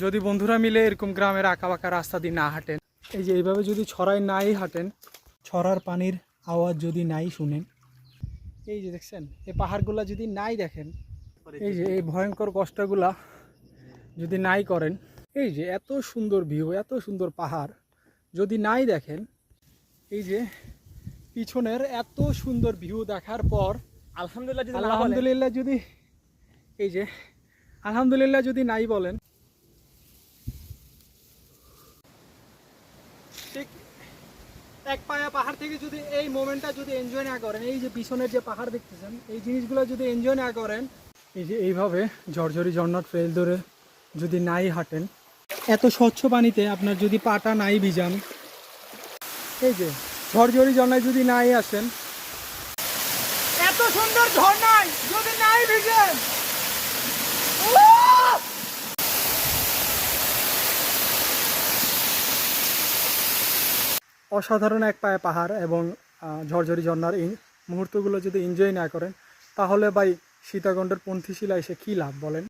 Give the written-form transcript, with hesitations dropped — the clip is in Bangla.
যদি বন্ধুরা মিলে এরকম গ্রামের আঁকা বাঁকা রাস্তা দিয়ে না হাঁটেন, এই যে এইভাবে যদি ছড়ায় নাই হাঁটেন, ছড়ার পানির আওয়াজ যদি নাই শুনেন, এই যে দেখছেন এই পাহাড়গুলা যদি নাই দেখেন, এই যে এই ভয়ঙ্কর কষ্টগুলা যদি নাই করেন, এই যে এত সুন্দর ভিউ, এত সুন্দর পাহাড় যদি নাই দেখেন, এই যে পিছনের এত সুন্দর ভিউ দেখার পর আলহামদুলিল্লাহ যদি, এই যে আলহামদুলিল্লাহ যদি নাই বলেন, ঠিক এক পায়া পাহাড় থেকে যদি এই মোমেন্টটা যদি এনজয় না করেন, এই যে পিছনের যে পাহাড় দেখতেছেন, এই জিনিসগুলো যদি এনজয় না করেন, এই যে এইভাবে ঝরঝরি ঝর্ণার ট্রেল ধরে যদি নাই হাঁটেন, এত স্বচ্ছ পানিতে আপনার যদি পাটা নাই ভিজান, এই যে ঝরঝরি ঝর্ণায় যদি নাই আসেন, এত সুন্দর ঝর্ণায় যদি নাই ভিজেন, অসাধারণ এক পায়ে পাহাড় এবং ঝরঝরি ঝর্ণার এই মুহূর্তগুলো যদি এনজয় না করেন, তাহলে ভাই সীতাকুণ্ডের পন্থীশিলা এসে কী লাভ বলেন।